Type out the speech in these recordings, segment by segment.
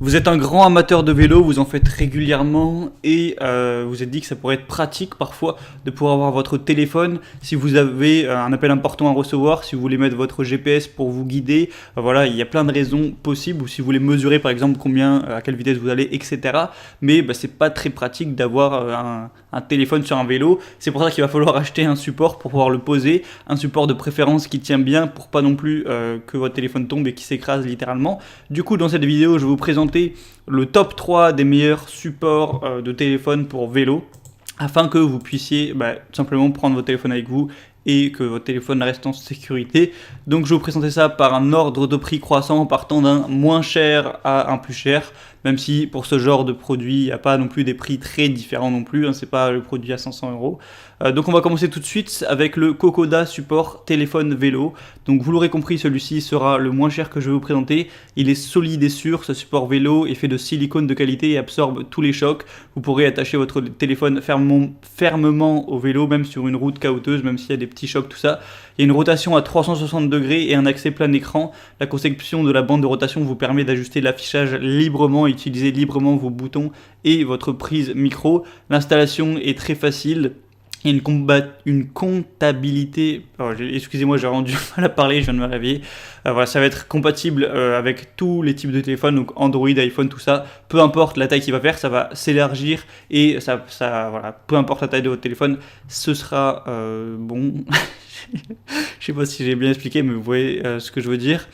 Vous êtes un grand amateur de vélo, vous en faites régulièrement et vous êtes dit que ça pourrait être pratique parfois de pouvoir avoir votre téléphone si vous avez un appel important à recevoir, si vous voulez mettre votre GPS pour vous guider. Voilà, il y a plein de raisons possibles, ou si vous voulez mesurer par exemple combien, à quelle vitesse vous allez, etc. Mais c'est pas très pratique d'avoir un téléphone sur un vélo. C'est pour ça qu'il va falloir acheter un support pour pouvoir le poser, un support de préférence qui tient bien pour pas non plus que votre téléphone tombe et qui s'écrase littéralement. Du coup, dans cette vidéo, je vais vous présenter le top 3 des meilleurs supports de téléphone pour vélo, afin que vous puissiez tout simplement prendre votre téléphone avec vous et que votre téléphone reste en sécurité. Donc je vais vous présenter ça par un ordre de prix croissant, partant d'un moins cher à un plus cher, même si pour ce genre de produit, il n'y a pas non plus des prix très différents non plus, c'est pas le produit à 500 €. Donc on va commencer tout de suite avec le Kokoda support téléphone vélo. Donc vous l'aurez compris, celui-ci sera le moins cher que je vais vous présenter. Il est solide et sûr, ce support vélo est fait de silicone de qualité et absorbe tous les chocs. Vous pourrez attacher votre téléphone fermement au vélo, même sur une route caouteuses, même s'il y a des petits chocs, tout ça. Il y a une rotation à 360 degrés et un accès plein écran. La conception de la bande de rotation vous permet d'ajuster l'affichage librement et utiliser librement vos boutons et votre prise micro. L'installation est très facile. Il y a une comptabilité. Excusez-moi, j'ai rendu mal à parler, je viens de me réveiller. Voilà, ça va être compatible avec tous les types de téléphones, donc Android, iPhone, tout ça. Peu importe la taille qu'il va faire, ça va s'élargir et voilà, peu importe la taille de votre téléphone, ce sera bon. Je sais pas si j'ai bien expliqué, mais vous voyez ce que je veux dire.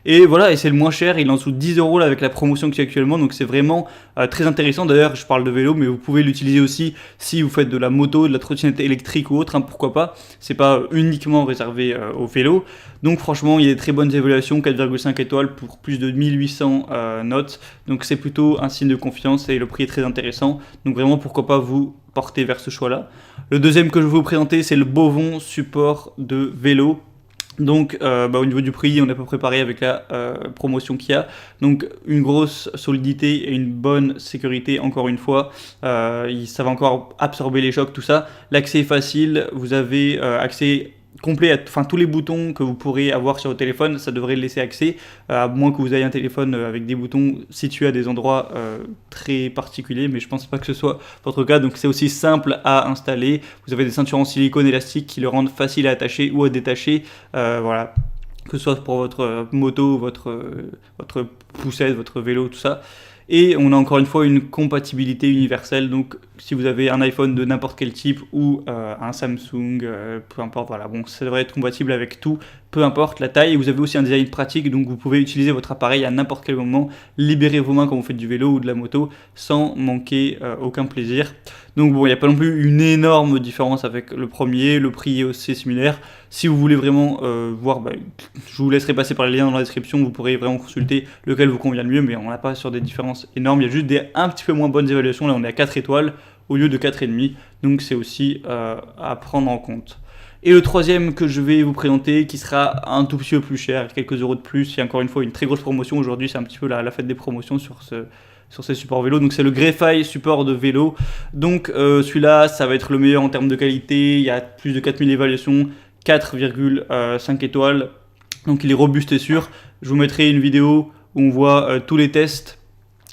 Et voilà, et c'est le moins cher, il est en dessous de 10 € là avec la promotion qu'il y a actuellement, donc c'est vraiment très intéressant. D'ailleurs, je parle de vélo, mais vous pouvez l'utiliser aussi si vous faites de la moto, de la trottinette électrique ou autre, pourquoi pas. C'est pas uniquement réservé au vélo. Donc franchement, il y a des très bonnes évaluations, 4,5 étoiles pour plus de 1800 notes. Donc c'est plutôt un signe de confiance et le prix est très intéressant. Donc vraiment, pourquoi pas vous porter vers ce choix-là. Le deuxième que je vais vous présenter, c'est le Bovon support de vélo. Donc au niveau du prix, on est à peu près pareil avec la promotion qu'il y a. Donc une grosse solidité et une bonne sécurité, encore une fois. Ça va encore absorber les chocs, tout ça. L'accès est facile, vous avez accès complet à tous les boutons que vous pourrez avoir sur votre téléphone, ça devrait laisser accès, à moins que vous ayez un téléphone avec des boutons situés à des endroits très particuliers, mais je pense pas que ce soit votre cas. Donc c'est aussi simple à installer. Vous avez des ceintures en silicone élastique qui le rendent facile à attacher ou à détacher, voilà, que ce soit pour votre moto, votre poussette, votre vélo, tout ça. Et on a encore une fois une compatibilité universelle, donc si vous avez un iPhone de n'importe quel type ou un Samsung, peu importe, voilà, bon, ça devrait être compatible avec tout, peu importe la taille. Et vous avez aussi un design pratique, donc vous pouvez utiliser votre appareil à n'importe quel moment, libérer vos mains quand vous faites du vélo ou de la moto sans manquer aucun plaisir. Donc bon, il n'y a pas non plus une énorme différence avec le premier, le prix est aussi similaire. Si vous voulez vraiment voir, je vous laisserai passer par les liens dans la description, vous pourrez vraiment consulter lequel vous convient le mieux, mais on n'a pas sur des différences énormes, il y a juste des un petit peu moins bonnes évaluations. Là on est à 4 étoiles au lieu de 4,5, donc c'est aussi à prendre en compte. Et le troisième que je vais vous présenter, qui sera un tout petit peu plus cher, quelques euros de plus, il y a encore une fois une très grosse promotion aujourd'hui, c'est un petit peu la fête des promotions sur ces supports vélo. Donc c'est le Grefy support de vélo. Donc celui-là, ça va être le meilleur en termes de qualité, il y a plus de 4000 évaluations, 4,5 étoiles, donc il est robuste et sûr. Je vous mettrai une vidéo où on voit tous les tests,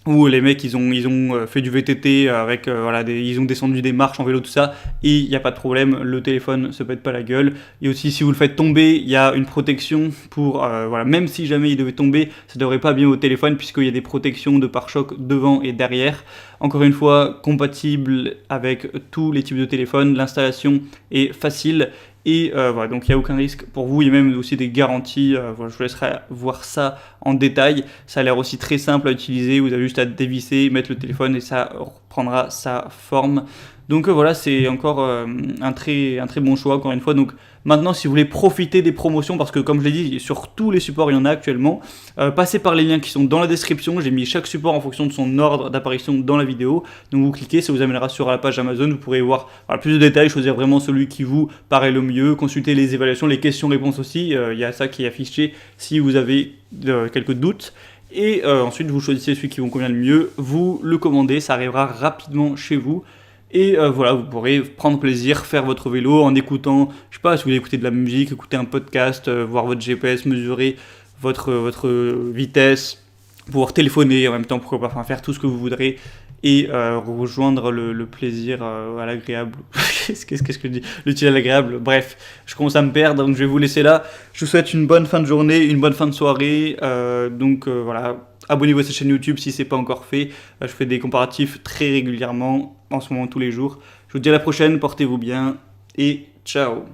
où les mecs ils ont fait du VTT avec ils ont descendu des marches en vélo, tout ça, et il n'y a pas de problème, le téléphone se pète pas la gueule. Et aussi, si vous le faites tomber, il y a une protection pour même si jamais il devait tomber, ça devrait pas abîmer au téléphone, puisqu'il y a des protections de pare-choc devant et derrière. Encore une fois, compatible avec tous les types de téléphones, l'installation est facile. Et voilà, donc il n'y a aucun risque pour vous. Il y a même aussi des garanties, je vous laisserai voir ça en détail. Ça a l'air aussi très simple à utiliser, vous avez juste à dévisser, mettre le téléphone et ça reprendra sa forme. Donc voilà, c'est encore un très bon choix, encore une fois. Donc maintenant, si vous voulez profiter des promotions, parce que comme je l'ai dit, sur tous les supports il y en a actuellement, passez par les liens qui sont dans la description. J'ai mis chaque support en fonction de son ordre d'apparition dans la vidéo. Donc vous cliquez, ça vous amènera sur la page Amazon. Vous pourrez voir plus de détails, choisir vraiment celui qui vous paraît le mieux, consulter les évaluations, les questions-réponses aussi. Il y a ça qui est affiché si vous avez quelques doutes. Et ensuite, vous choisissez celui qui vous convient le mieux, vous le commandez, ça arrivera rapidement chez vous. Et voilà, vous pourrez prendre plaisir, faire votre vélo en écoutant, je sais pas, si vous voulez écouter de la musique, écouter un podcast, voir votre GPS, mesurer votre vitesse, pouvoir téléphoner en même temps, pourquoi pas, enfin, faire tout ce que vous voudrez et rejoindre le plaisir à l'agréable. Qu'est-ce que je dis? L'utile à l'agréable. Bref, je commence à me perdre, donc je vais vous laisser là. Je vous souhaite une bonne fin de journée, une bonne fin de soirée. Voilà, abonnez-vous à cette chaîne YouTube si c'est pas encore fait. Je fais des comparatifs très régulièrement, en ce moment tous les jours. Je vous dis à la prochaine, portez-vous bien et ciao.